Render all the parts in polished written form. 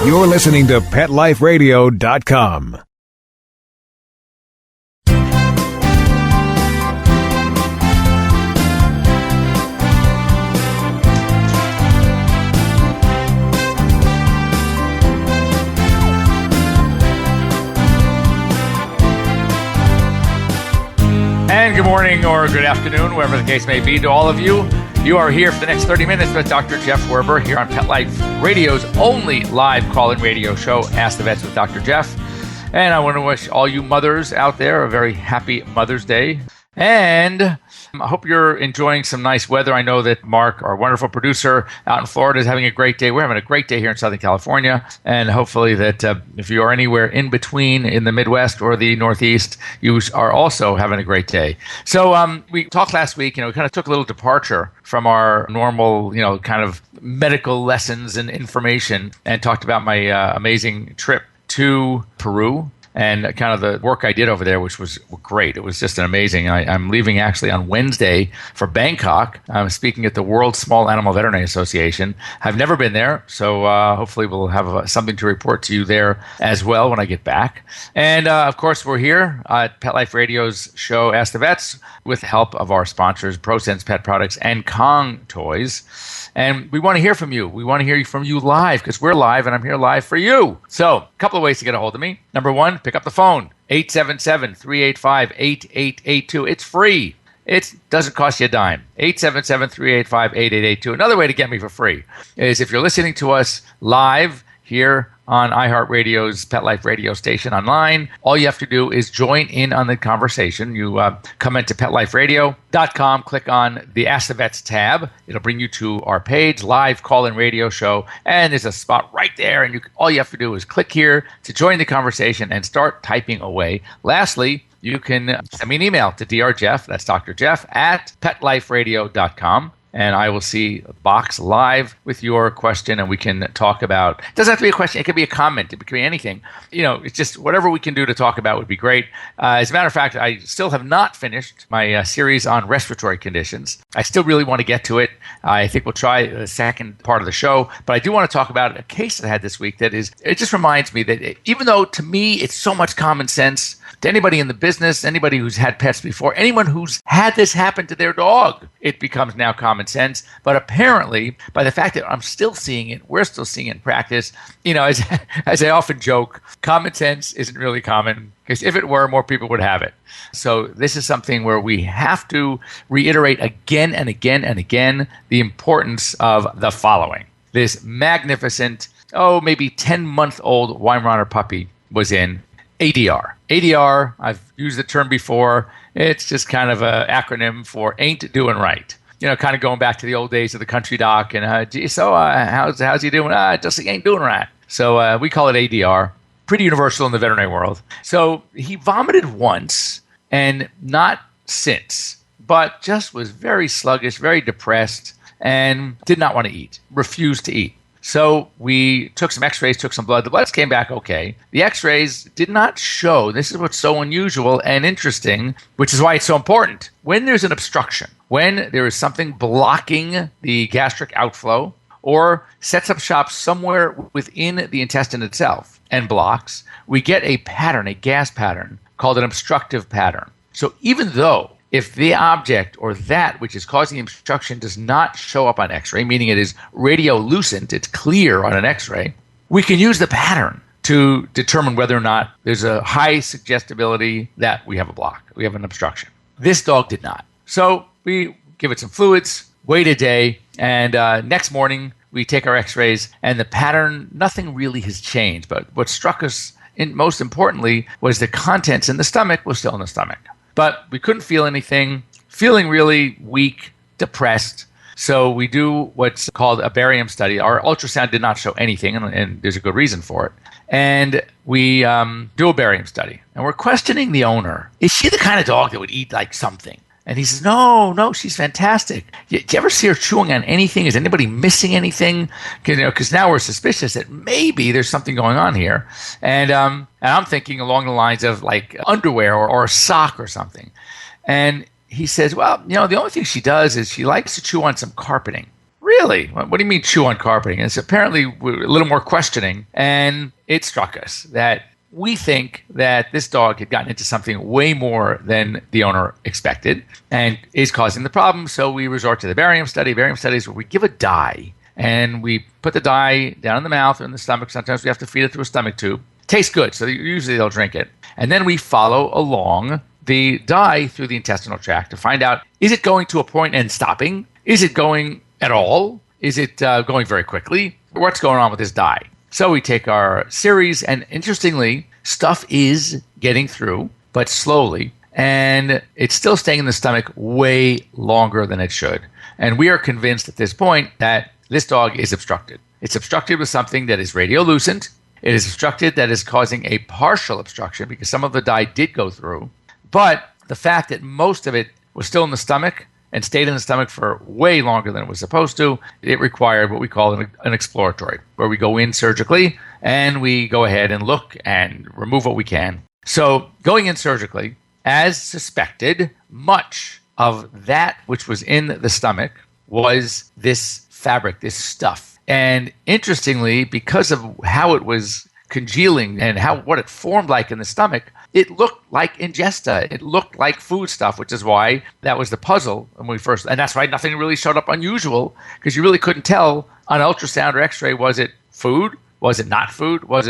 You're listening to PetLifeRadio.com. And good morning or good afternoon, wherever the case may be to all of you. You are here for the next 30 minutes with Dr. Jeff Werber here on Pet Life Radio's only live call-in radio show, Ask the Vets with Dr. Jeff. And I want to wish all you mothers out there a very happy Mother's Day. And I hope you're enjoying some nice weather. I know that Mark, our wonderful producer out in Florida, is having a great day. We're having a great day here in Southern California. And hopefully that if you are anywhere in between in the Midwest or the Northeast, you are also having a great day. So we talked last week, we kind of took a little departure from our normal, kind of medical lessons and information and talked about my amazing trip to Peru. And kind of the work I did over there, which was great. It was just an amazing. I'm leaving actually on Wednesday for Bangkok. I'm speaking at the World Small Animal Veterinary Association. I've never been there, so hopefully we'll have something to report to you there as well when I get back. And of course, we're here at Pet Life Radio's show, Ask the Vets, with the help of our sponsors, Prosense Pet Products and Kong Toys. And we want to hear from you. We want to hear from you live because we're live and I'm here live for you. So a couple of ways to get a hold of me. Number one, pick up the phone, 877-385-8882. It's free. It doesn't cost you a dime. 877-385-8882. Another way to get me for free is if you're listening to us live here on iHeartRadio's Pet Life Radio station online, all you have to do is join in on the conversation. You come into PetLifeRadio.com, click on the Ask the Vets tab. It'll bring you to our page, live call-in radio show, and there's a spot right there, and all you have to do is click here to join the conversation and start typing away. Lastly, you can send me an email to drjeff, that's Dr. Jeff, at PetLifeRadio.com. And I will see a box live with your question, and we can talk about. It doesn't have to be a question; it could be a comment. It could be anything. It's just whatever we can do to talk about would be great. As a matter of fact, I still have not finished my series on respiratory conditions. I still really want to get to it. I think we'll try the second part of the show, but I do want to talk about a case that I had this week. It just reminds me that even though to me it's so much common sense, to anybody in the business, anybody who's had pets before, anyone who's had this happen to their dog, it becomes now common sense. But apparently, by the fact that I'm still seeing it, we're still seeing it in practice, as I often joke, common sense isn't really common, because if it were, more people would have it. So this is something where we have to reiterate again and again and again the importance of the following. This magnificent, maybe 10-month-old Weimaraner puppy was in ADR. ADR, I've used the term before. It's just kind of an acronym for ain't doing right. Kind of going back to the old days of the country doc and, how's he doing? Just he ain't doing right. So we call it ADR. Pretty universal in the veterinary world. So he vomited once and not since, but just was very sluggish, very depressed, and did not want to eat, refused to eat. So we took some x-rays, took some blood. The bloods came back okay. The x-rays did not show, this is what's so unusual and interesting, which is why it's so important. When there's an obstruction, when there is something blocking the gastric outflow or sets up shop somewhere within the intestine itself and blocks, we get a pattern, a gas pattern called an obstructive pattern. So even though if the object or that which is causing the obstruction does not show up on x-ray, meaning it is radiolucent, it's clear on an x-ray, we can use the pattern to determine whether or not there's a high suggestibility that we have a block, we have an obstruction. This dog did not. So we give it some fluids, wait a day, and next morning we take our x-rays, and the pattern, nothing really has changed. But what struck us most importantly was the contents in the stomach was still in the stomach. But we couldn't feel anything, feeling really weak, depressed. So we do what's called a barium study. Our ultrasound did not show anything, and there's a good reason for it. And we do a barium study. And we're questioning the owner. Is she the kind of dog that would eat like something? And he says, no, she's fantastic. Do you ever see her chewing on anything? Is anybody missing anything? Because now we're suspicious that maybe there's something going on here. And I'm thinking along the lines of like underwear or a sock or something. And he says, well, the only thing she does is she likes to chew on some carpeting. really? What do you mean chew on carpeting? And it's apparently a little more questioning, and it struck us that we think that this dog had gotten into something way more than the owner expected and is causing the problem. So we resort to the barium study. Barium studies where we give a dye and we put the dye down in the mouth or in the stomach. Sometimes we have to feed it through a stomach tube. Tastes good, so usually they'll drink it. And then we follow along the dye through the intestinal tract to find out, is it going to a point and stopping? Is it going at all? Is it going very quickly? What's going on with this dye? So we take our series, and interestingly, stuff is getting through, but slowly, and it's still staying in the stomach way longer than it should. And we are convinced at this point that this dog is obstructed. It's obstructed with something that is radiolucent. It is obstructed that is causing a partial obstruction because some of the dye did go through. But the fact that most of it was still in the stomach and stayed in the stomach for way longer than it was supposed to, it required what we call an exploratory, where we go in surgically and we go ahead and look and remove what we can. So going in surgically, as suspected, much of that which was in the stomach was this fabric, this stuff. And interestingly, because of how it was congealing and what it formed like in the stomach, it looked like ingesta. It looked like food stuff, which is why that was the puzzle when we first, and that's why nothing really showed up unusual, because you really couldn't tell on ultrasound or x-ray, was it food? Was it not food? What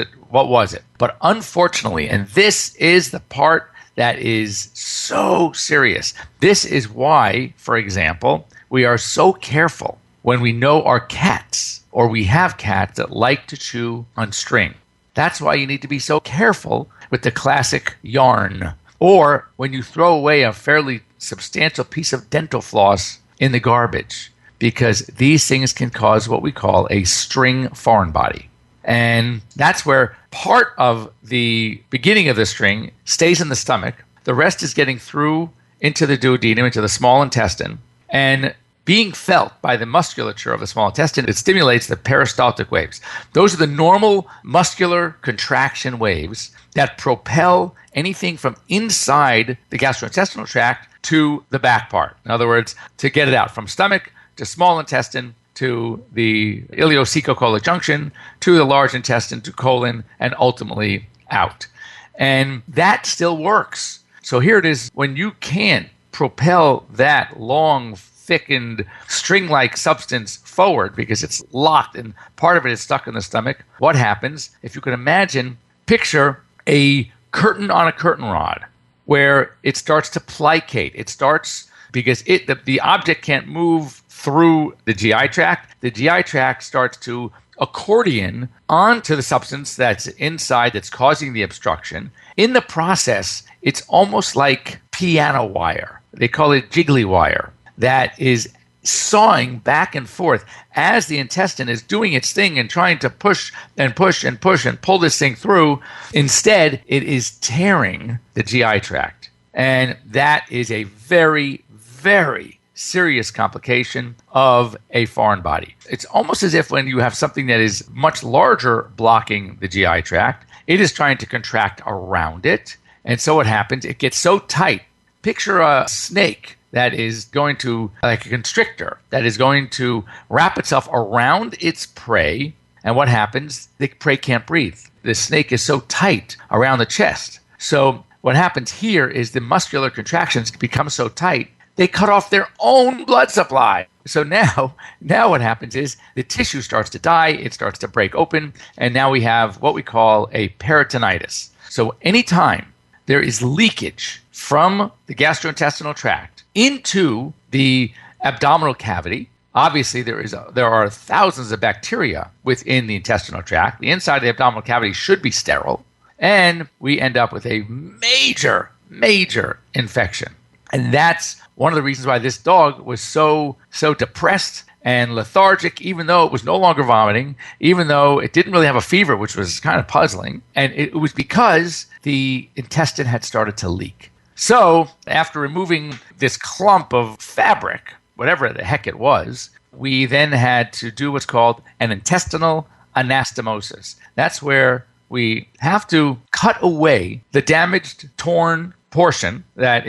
was it? But unfortunately, and this is the part that is so serious. This is why, for example, we are so careful when we know our cats, or we have cats that like to chew on string. That's why you need to be so careful with the classic yarn, or when you throw away a fairly substantial piece of dental floss in the garbage, because these things can cause what we call a string foreign body. And that's where part of the beginning of the string stays in the stomach. The rest is getting through into the duodenum, into the small intestine, and being felt by the musculature of the small intestine. It stimulates the peristaltic waves. Those are the normal muscular contraction waves that propel anything from inside the gastrointestinal tract to the back part. In other words, to get it out from stomach to small intestine to the ileocecocolic junction to the large intestine to colon and ultimately out. And that still works. So here it is, when you can't propel that long, thickened string-like substance forward because it's locked and part of it is stuck in the stomach, what happens? If you can imagine, picture a curtain on a curtain rod where it starts to plicate. It starts because the object can't move through the GI tract. The GI tract starts to accordion onto the substance that's inside that's causing the obstruction. In the process, it's almost like piano wire. They call it jiggly wire. That is sawing back and forth as the intestine is doing its thing and trying to push and push and push and pull this thing through. Instead, it is tearing the GI tract. And that is a very, very serious complication of a foreign body. It's almost as if when you have something that is much larger blocking the GI tract, it is trying to contract around it. And so what happens, it gets so tight. Picture a snake that is going to, like a constrictor, that is going to wrap itself around its prey. And what happens? The prey can't breathe. The snake is so tight around the chest. So what happens here is the muscular contractions become so tight, they cut off their own blood supply. So now what happens is the tissue starts to die, it starts to break open, and now we have what we call a peritonitis. So anytime there is leakage from the gastrointestinal tract into the abdominal cavity, obviously there are thousands of bacteria within the intestinal tract. The inside of the abdominal cavity should be sterile, and we end up with a major, major infection. And that's one of the reasons why this dog was so depressed and lethargic, even though it was no longer vomiting, even though it didn't really have a fever, which was kind of puzzling. And it was because the intestine had started to leak. So after removing this clump of fabric, whatever the heck it was, we then had to do what's called an intestinal anastomosis. That's where we have to cut away the damaged, torn portion that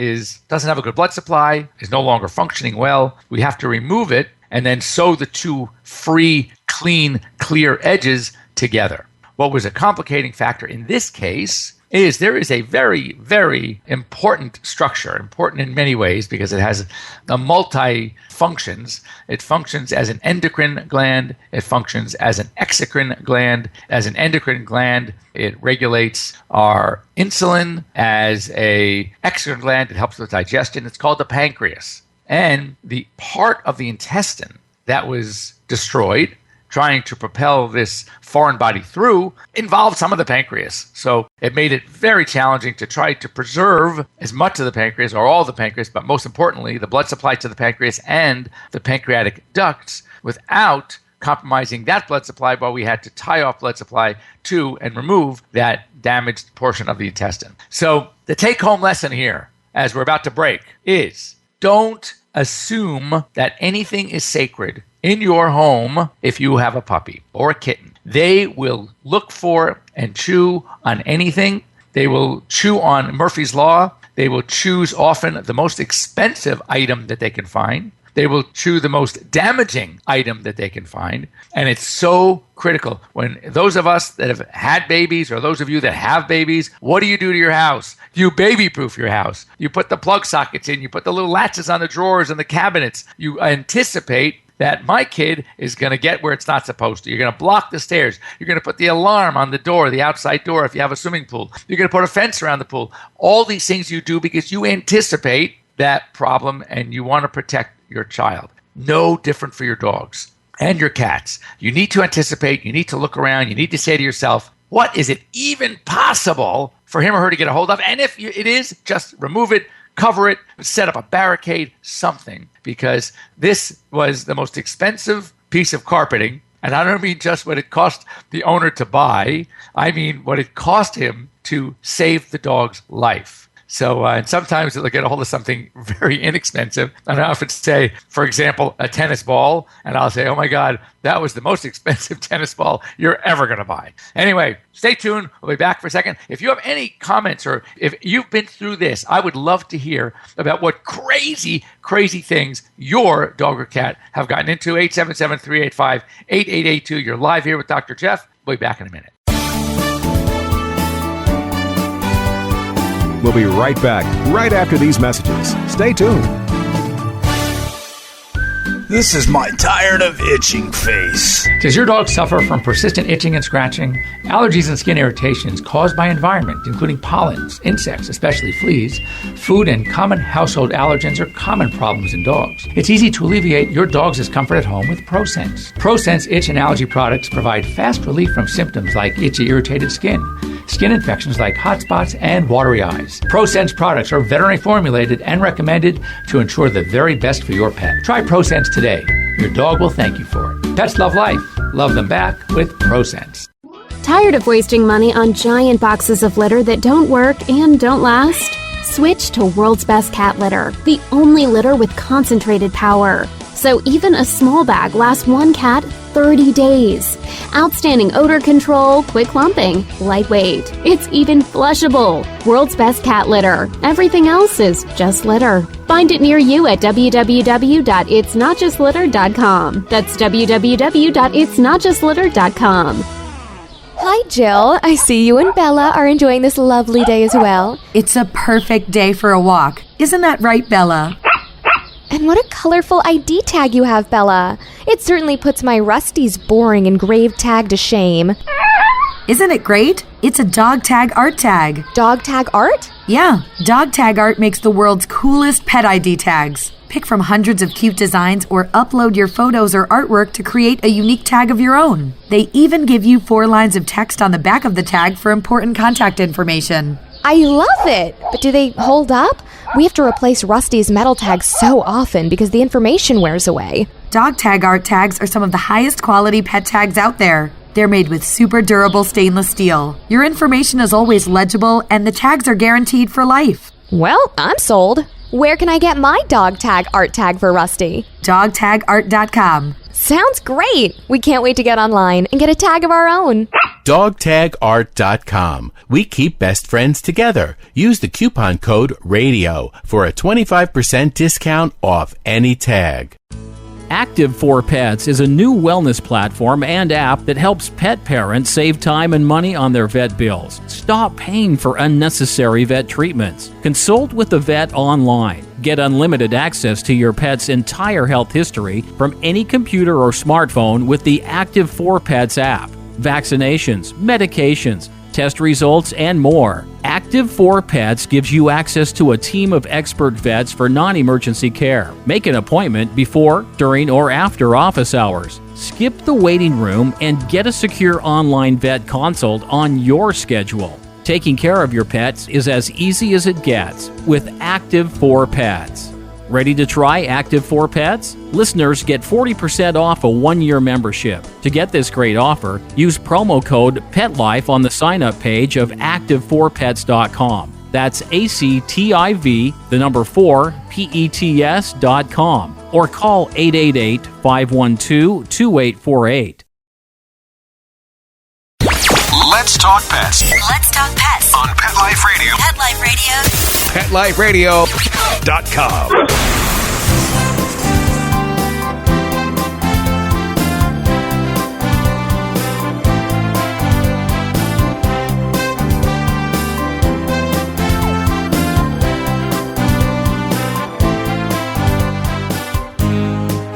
doesn't have a good blood supply, is no longer functioning well. We have to remove it, and then sew the two free, clean, clear edges together. What was a complicating factor in this case is there is a very, very important structure, important in many ways because it has a multi-functions. It functions as an endocrine gland. It functions as an exocrine gland. As an endocrine gland, it regulates our insulin. As a exocrine gland, it helps with digestion. It's called the pancreas. And the part of the intestine that was destroyed trying to propel this foreign body through involved some of the pancreas. So it made it very challenging to try to preserve as much of the pancreas or all the pancreas, but most importantly, the blood supply to the pancreas and the pancreatic ducts without compromising that blood supply, while we had to tie off blood supply to and remove that damaged portion of the intestine. So the take-home lesson here, as we're about to break, is don't assume that anything is sacred in your home if you have a puppy or a kitten. They will look for and chew on anything. They will chew on Murphy's Law. They will choose often the most expensive item that they can find. They will chew the most damaging item that they can find. And it's so critical. When those of us that have had babies or those of you that have babies, what do you do to your house? You baby-proof your house. You put the plug sockets in. You put the little latches on the drawers and the cabinets. You anticipate that my kid is going to get where it's not supposed to. You're going to block the stairs. You're going to put the alarm on the door, the outside door if you have a swimming pool. You're going to put a fence around the pool. All these things you do because you anticipate that problem and you want to protect your child. No different for your dogs and your cats. You need to anticipate. You need to look around. You need to say to yourself, what is it even possible for him or her to get a hold of? And if it is, just remove it, cover it, set up a barricade, something. Because this was the most expensive piece of carpeting. And I don't mean just what it cost the owner to buy. I mean what it cost him to save the dog's life. So and sometimes they'll get a hold of something very inexpensive. And I often say, for example, a tennis ball. And I'll say, oh my God, that was the most expensive tennis ball you're ever going to buy. Anyway, stay tuned. We'll be back for a second. If you have any comments or if you've been through this, I would love to hear about what crazy things your dog or cat have gotten into. 877-385-8882. You're live here with Dr. Jeff. We'll be back in a minute. We'll be right back, right after these messages. Stay tuned. This is my tired of itching face. Does your dog suffer from persistent itching and scratching? Allergies and skin irritations caused by environment, including pollens, insects, especially fleas, food, and common household allergens are common problems in dogs. It's easy to alleviate your dog's discomfort at home with Prosense. Prosense itch and allergy products provide fast relief from symptoms like itchy, irritated skin, skin infections like hot spots, and watery eyes. Prosense products are veterinary formulated and recommended to ensure the very best for your pet. Try Prosense today. Your dog will thank you for it. Pets love life. Love them back with Prosense. Tired of wasting money on giant boxes of litter that don't work and don't last? Switch to World's Best Cat Litter, the only litter with concentrated power. So even a small bag lasts one cat 30 days. Outstanding odor control, quick clumping, lightweight. It's even flushable. World's Best Cat Litter. Everything else is just litter. Find it near you at www.itsnotjustlitter.com. That's www.itsnotjustlitter.com. Hi, Jill. I see you and Bella are enjoying this lovely day as well. It's a perfect day for a walk. Isn't that right, Bella? And what a colorful ID tag you have, Bella. It certainly puts my Rusty's boring engraved tag to shame. Isn't it great? It's a dog tag art tag. Dog tag art? Yeah, dog tag art makes the world's coolest pet ID tags. Pick from hundreds of cute designs or upload your photos or artwork to create a unique tag of your own. They even give you 4 lines of text on the back of the tag for important contact information. I love it! But do they hold up? We have to replace Rusty's metal tags so often because the information wears away. Dog tag art tags are some of the highest quality pet tags out there. They're made with super durable stainless steel. Your information is always legible and the tags are guaranteed for life. Well, I'm sold. Where can I get my dog tag art tag for Rusty? DogTagArt.com. Sounds great! We can't wait to get online and get a tag of our own. DogTagArt.com. We keep best friends together. Use the coupon code RADIO for a 25% discount off any tag. Active for Pets is a new wellness platform and app that helps pet parents save time and money on their vet bills. Stop paying for unnecessary vet treatments. Consult with a vet online. Get unlimited access to your pet's entire health history from any computer or smartphone with the Active for Pets app. Vaccinations, medications, test results, and more. Active for Pets gives you access to a team of expert vets for non-emergency care. Make an appointment before, during, or after office hours. Skip the waiting room and get a secure online vet consult on your schedule. Taking care of your pets is as easy as it gets with Active for Pets. Ready to try Active for Pets? Listeners get 40% off a one-year membership. To get this great offer, use promo code PETLIFE on the sign-up page of active4pets.com. That's ACTIV, the number 4, PETS.com. Or call 888-512-2848. Let's talk pets Let's talk pets on Pet Life Radio. Pet Life Radio. PetLifeRadio.com.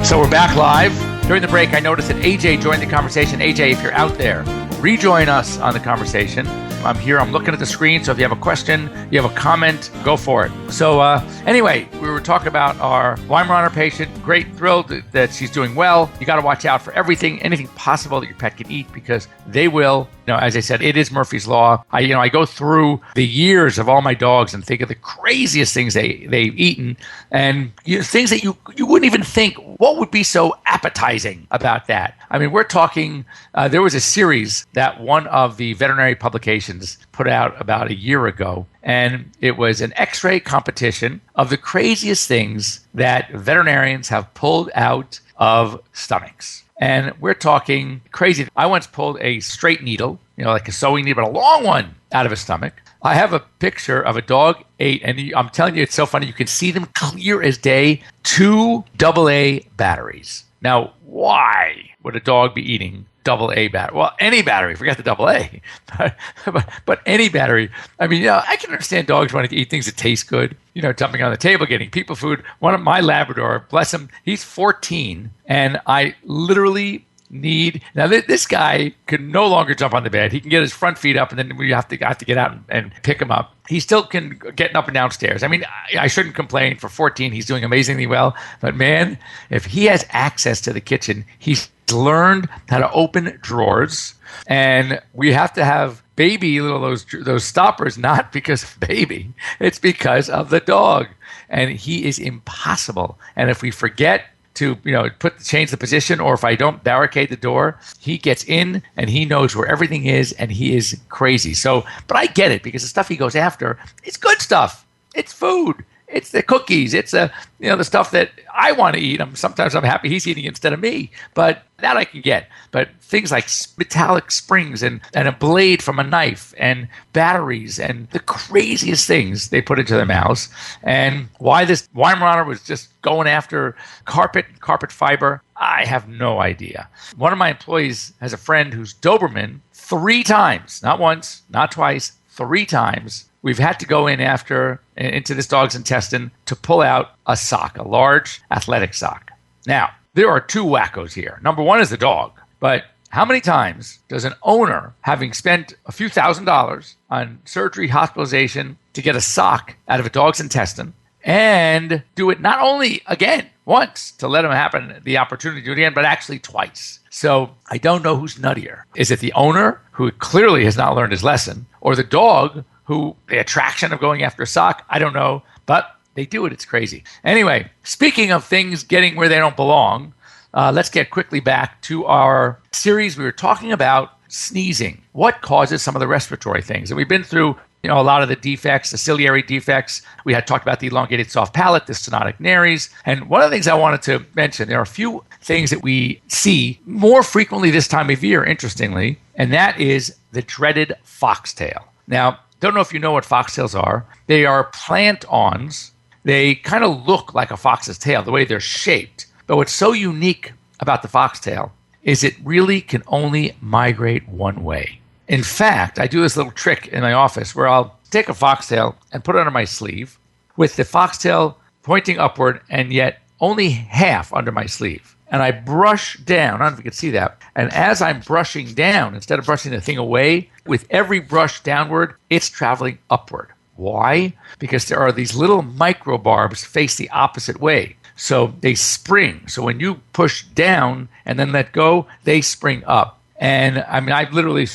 So we're back live. During the break, I noticed that AJ joined the conversation. AJ, if you're out there, rejoin us on the conversation. I'm here. I'm looking at the screen. So if you have a question, you have a comment, go for it. So anyway, we were talking about our Weimaraner patient. Great, thrilled that she's doing well. You got to watch out for anything possible that your pet can eat, because they will. You know, as I said, it is Murphy's Law. I go through the years of all my dogs and think of the craziest things they've eaten, and things that you wouldn't even think what would be so appetizing about that. I mean, we're talking. There was a series that one of the veterinary publications put out about a year ago, and it was an X-ray competition of the craziest things that veterinarians have pulled out of stomachs. And we're talking crazy. I once pulled a straight needle, like a sewing needle, but a long one, out of his stomach. I have a picture of a dog ate, and I'm telling you, it's so funny. You can see them clear as day, 2 AA batteries. Now, why would a dog be eating AA battery? Well, any battery, forget the AA, but any battery. I mean, I can understand dogs wanting to eat things that taste good, jumping on the table, getting people food. One of my Labrador, bless him, he's 14, and I literally need. Now, this guy can no longer jump on the bed. He can get his front feet up, and then we have to get out and pick him up. He still can get up and down stairs. I mean, I shouldn't complain. For 14, he's doing amazingly well. But man, if he has access to the kitchen, he's learned how to open drawers, and we have to have baby little those stoppers, not because of baby, it's because of the dog, and he is impossible. And if we forget to change the position, or if I don't barricade the door, he gets in and he knows where everything is, and he is crazy. So, but I get it, because the stuff he goes after is good stuff. It's food. It's the cookies. It's the stuff that I want to eat. Sometimes I'm happy he's eating instead of me, but that I can get. But things like metallic springs and a blade from a knife and batteries and the craziest things they put into their mouths. And why this Weimaraner was just going after carpet fiber, I have no idea. One of my employees has a friend who's Doberman 3 times, not once, not twice, 3 times. We've had to go into this dog's intestine to pull out a sock, a large athletic sock. Now, there are 2 wackos here. Number 1 is the dog. But how many times does an owner, having spent a few $1,000s on surgery, hospitalization, to get a sock out of a dog's intestine, and do it not only again, once, to let him happen the opportunity to do it again, but actually twice? So I don't know who's nuttier. Is it the owner, who clearly has not learned his lesson, or the dog, who the attraction of going after a sock? I don't know, but they do it. It's crazy. Anyway, speaking of things getting where they don't belong, let's get quickly back to our series. We were talking about sneezing. What causes some of the respiratory things? And we've been through a lot of the defects, the ciliary defects. We had talked about the elongated soft palate, the stenotic nares. And one of the things I wanted to mention, there are a few things that we see more frequently this time of year, interestingly, and that is the dreaded foxtail. Now, don't know if you know what foxtails are. They are plant-ons. They kind of look like a fox's tail, the way they're shaped, But what's so unique about the foxtail is it really can only migrate one way. In fact, I do this little trick in my office where I'll take a foxtail and put it under my sleeve with the foxtail pointing upward and yet only half under my sleeve. And I brush down. I don't know if you can see that. And as I'm brushing down, instead of brushing the thing away, with every brush downward, it's traveling upward. Why? Because there are these little microbarbs face the opposite way. So they spring. So when you push down and then let go, they spring up. And I mean, I've literally,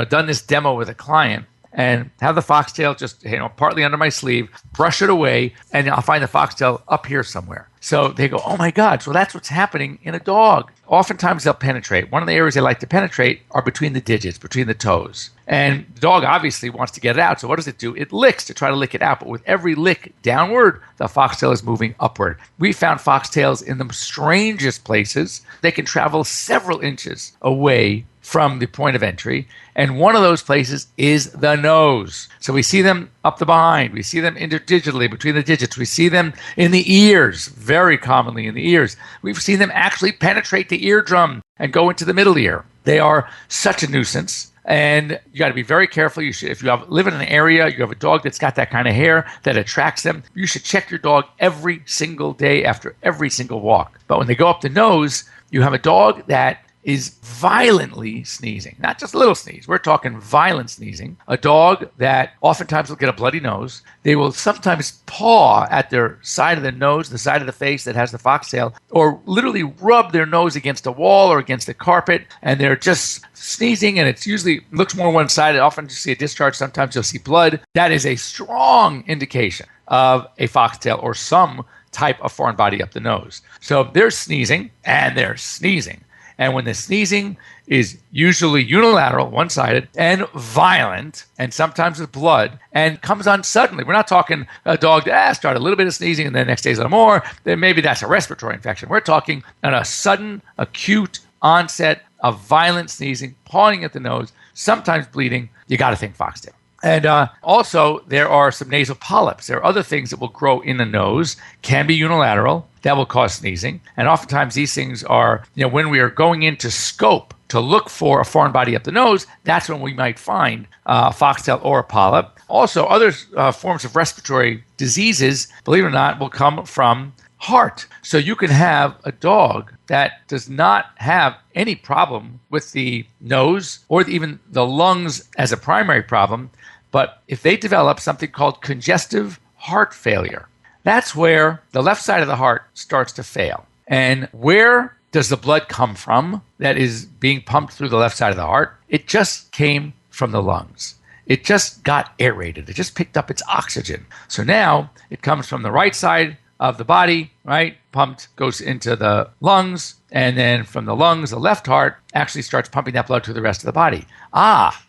done this demo with a client and have the foxtail just, partly under my sleeve, brush it away, and I'll find the foxtail up here somewhere. So they go, oh my God, so that's what's happening in a dog. Oftentimes they'll penetrate. One of the areas they like to penetrate are between the digits, between the toes. And the dog obviously wants to get it out. So what does it do? It licks to try to lick it out. But with every lick downward, the foxtail is moving upward. We found foxtails in the strangest places. They can travel several inches away from the point of entry. And one of those places is the nose. So we see them up the behind. We see them interdigitally between the digits. We see them in the ears, very commonly in the ears. We've seen them actually penetrate the eardrum and go into the middle ear. They are such a nuisance. And you got to be very careful. You should, if you live in an area, you have a dog that's got that kind of hair that attracts them, you should check your dog every single day after every single walk. But when they go up the nose, you have a dog that is violently sneezing, not just a little sneeze. We're talking violent sneezing. A dog that oftentimes will get a bloody nose. They will sometimes paw at their side of the nose, the side of the face that has the foxtail, or literally rub their nose against a wall or against the carpet, and they're just sneezing, and it's usually looks more one-sided. Often you see a discharge. Sometimes you'll see blood. That is a strong indication of a foxtail or some type of foreign body up the nose. So they're sneezing, and they're sneezing. And when the sneezing is usually unilateral, one-sided, and violent, and sometimes with blood, and comes on suddenly. We're not talking a dog that started a little bit of sneezing and then the next day is a little more. Then maybe that's a respiratory infection. We're talking on a sudden, acute onset of violent sneezing, pawing at the nose, sometimes bleeding. You got to think foxtail. And also, there are some nasal polyps. There are other things that will grow in the nose, can be unilateral, that will cause sneezing. And oftentimes these things are, when we are going in to scope to look for a foreign body up the nose, that's when we might find a foxtail or a polyp. Also, other forms of respiratory diseases, believe it or not, will come from heart. So you can have a dog that does not have any problem with the nose or even the lungs as a primary problem, but if they develop something called congestive heart failure, that's where the left side of the heart starts to fail. And where does the blood come from that is being pumped through the left side of the heart? It just came from the lungs. It just got aerated. It just picked up its oxygen. So now it comes from the right side of the body, right? Pumped, goes into the lungs, and then from the lungs, the left heart actually starts pumping that blood to the rest of the body.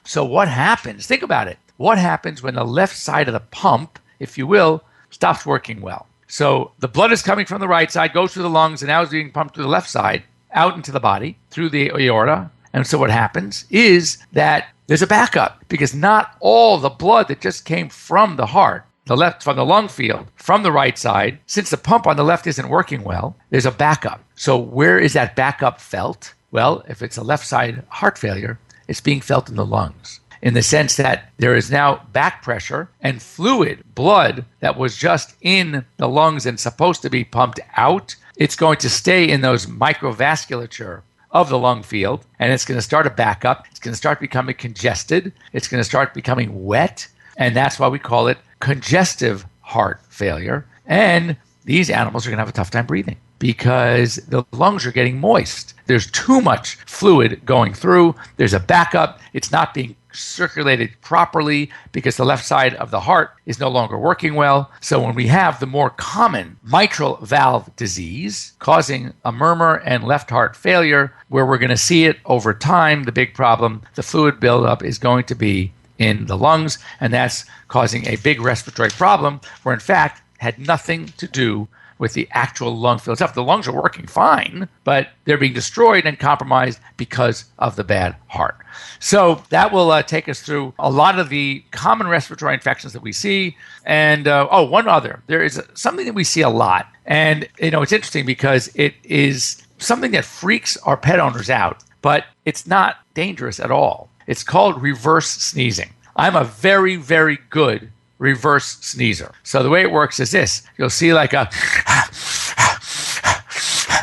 So what happens? Think about it. What happens when the left side of the pump, if you will, stops working well? So the blood is coming from the right side, goes through the lungs, and now is being pumped to the left side, out into the body, through the aorta. And so what happens is that there's a backup, because not all the blood that just came from the heart, the left, from the lung field, from the right side, since the pump on the left isn't working well, there's a backup. So where is that backup felt? Well, if it's a left side heart failure, it's being felt in the lungs, in the sense that there is now back pressure and fluid, blood that was just in the lungs and supposed to be pumped out. It's going to stay in those microvasculature of the lung field, and it's going to start a backup. It's going to start becoming congested. It's going to start becoming wet, and that's why we call it congestive heart failure. And these animals are going to have a tough time breathing because the lungs are getting moist. There's too much fluid going through. There's a backup. It's not being circulated properly because the left side of the heart is no longer working well. So when we have the more common mitral valve disease causing a murmur and left heart failure, where we're going to see it over time, the big problem, the fluid buildup is going to be in the lungs, and that's causing a big respiratory problem where in fact had nothing to do with the actual lung field itself. The lungs are working fine, but they're being destroyed and compromised because of the bad heart. So that will take us through a lot of the common respiratory infections that we see. And one other. There is something that we see a lot. And, it's interesting because it is something that freaks our pet owners out, but it's not dangerous at all. It's called reverse sneezing. I'm a very, very good reverse sneezer. So the way it works is this. You'll see like a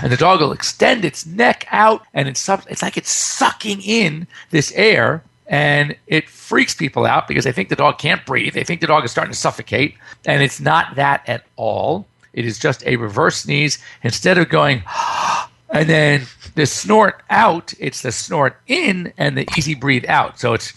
and the dog will extend its neck out, and it's like it's sucking in this air, and it freaks people out because they think the dog can't breathe. They think the dog is starting to suffocate, and it's not that at all. It is just a reverse sneeze. Instead of going and then the snort out, it's the snort in and the easy breathe out. So it's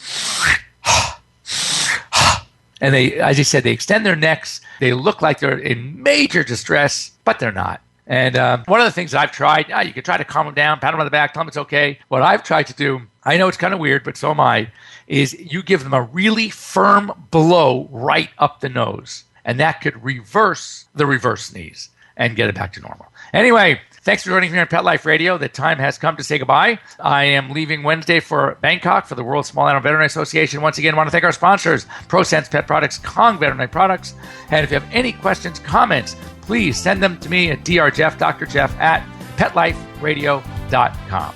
and they, as I said, they extend their necks. They look like they're in major distress, but they're not. And one of the things that I've tried, you can try to calm them down, pat them on the back, tell them it's okay. What I've tried to do, I know it's kind of weird, but so am I, is you give them a really firm blow right up the nose. And that could reverse the reverse sneeze and get it back to normal. Anyway, thanks for joining me on Pet Life Radio. The time has come to say goodbye. I am leaving Wednesday for Bangkok for the World Small Animal Veterinary Association. Once again, I want to thank our sponsors, Prosense Pet Products, Kong Veterinary Products. And if you have any questions, comments, please send them to me at drjeff.petLiferadio.com.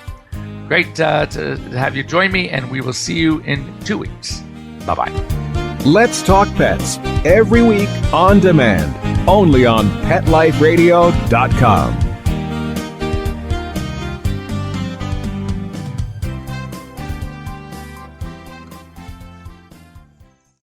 Great to have you join me, and we will see you in 2 weeks. Bye-bye. Let's Talk Pets, every week on demand, only on PetLifeRadio.com.